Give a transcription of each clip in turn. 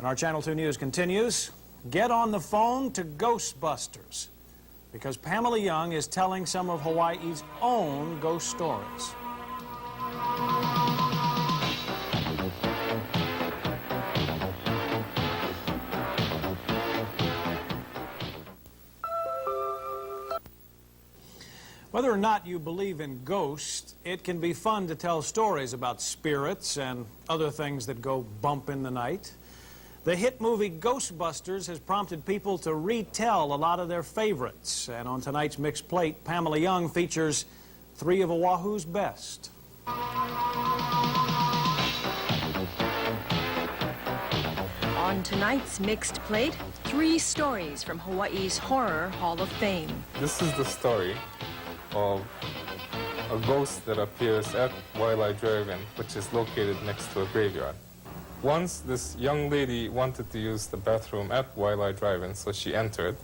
And our Channel 2 News continues. Get on the phone to Ghostbusters, because Pamela Young is telling some of Hawaii's own ghost stories. Whether or not you believe in ghosts, it can be fun to tell stories about spirits and other things that go bump in the night. The hit movie Ghostbusters has prompted people to retell a lot of their favorites. And on tonight's Mixed Plate, Pamela Young features 3 of Oahu's best. On tonight's Mixed Plate, 3 stories from Hawaii's Horror Hall of Fame. This is the story of a ghost that appears at Waialae Drive-In, which is located next to a graveyard. Once, this young lady wanted to use the bathroom at Waialae Drive-In, so she entered.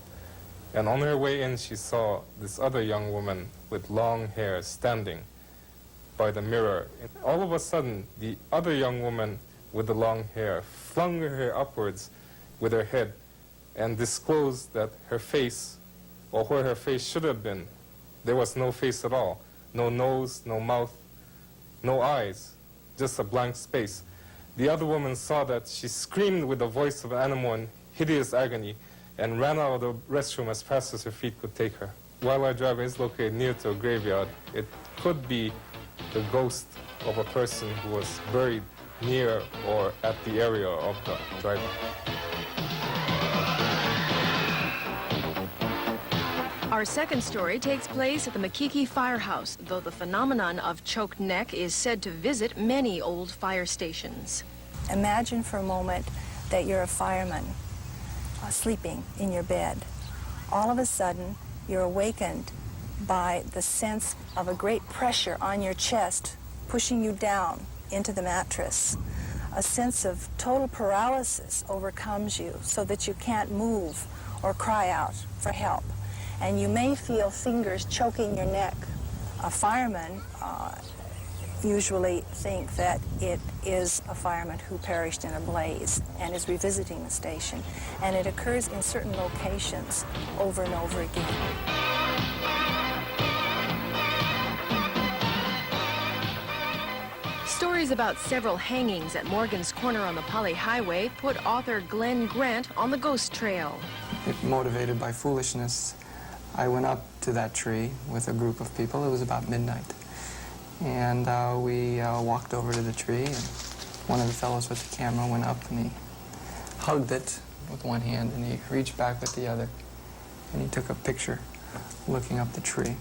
And on her way in, she saw this other young woman with long hair standing by the mirror. And all of a sudden, the other young woman with the long hair flung her hair upwards with her head and disclosed that her face, or where her face should have been, there was no face at all. No nose, no mouth, no eyes, just a blank space. The other woman saw that. She screamed with the voice of an animal in hideous agony and ran out of the restroom as fast as her feet could take her. Waialae Drive is located near to a graveyard. It could be the ghost of a person who was buried near or at the area of the drive-in. Our second story takes place at the Makiki Firehouse, though the phenomenon of choked neck is said to visit many old fire stations. Imagine for a moment that you're a fireman sleeping in your bed. All of a sudden, you're awakened by the sense of a great pressure on your chest, pushing you down into the mattress. A sense of total paralysis overcomes you so that you can't move or cry out for help. And you may feel fingers choking your neck. A fireman usually think that it is a fireman who perished in a blaze and is revisiting the station. And it occurs in certain locations over and over again. Stories about several hangings at Morgan's Corner on the Pali Highway put author Glenn Grant on the ghost trail. Motivated by foolishness, I went up to that tree with a group of people. It was about midnight. And we walked over to the tree, and one of the fellows with the camera went up and he hugged it with one hand and he reached back with the other and he took a picture looking up the tree.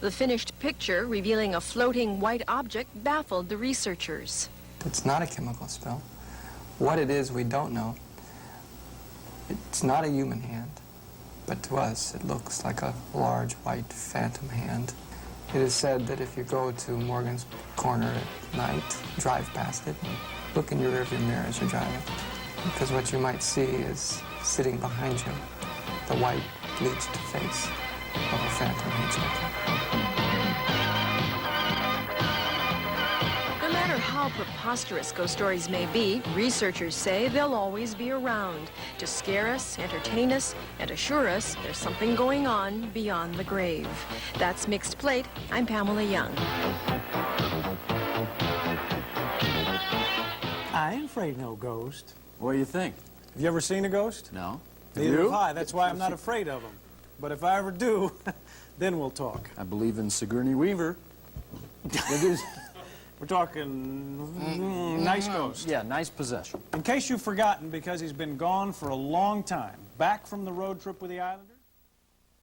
The finished picture, revealing a floating white object, baffled the researchers. It's not a chemical spill. What it is, we don't know. It's not a human hand. But to us, it looks like a large white phantom hand. It is said that if you go to Morgan's Corner at night, drive past it, and look in your rearview mirror as you're driving, because what you might see is sitting behind you, the white, bleached face of a phantom hitchhiker. No matter how preposterous ghost stories may be, researchers say they'll always be around to scare us, entertain us, and assure us there's something going on beyond the grave. That's Mixed Plate. I'm Pamela Young. I ain't afraid of no ghost. What do you think? Have you ever seen a ghost? No. Neither have I. That's why I'm not afraid of them. But if I ever do, then we'll talk. I believe in Sigourney Weaver. We're talking nice ghost. Yeah, nice possession. In case you've forgotten, because he's been gone for a long time, back from the road trip with the Islanders.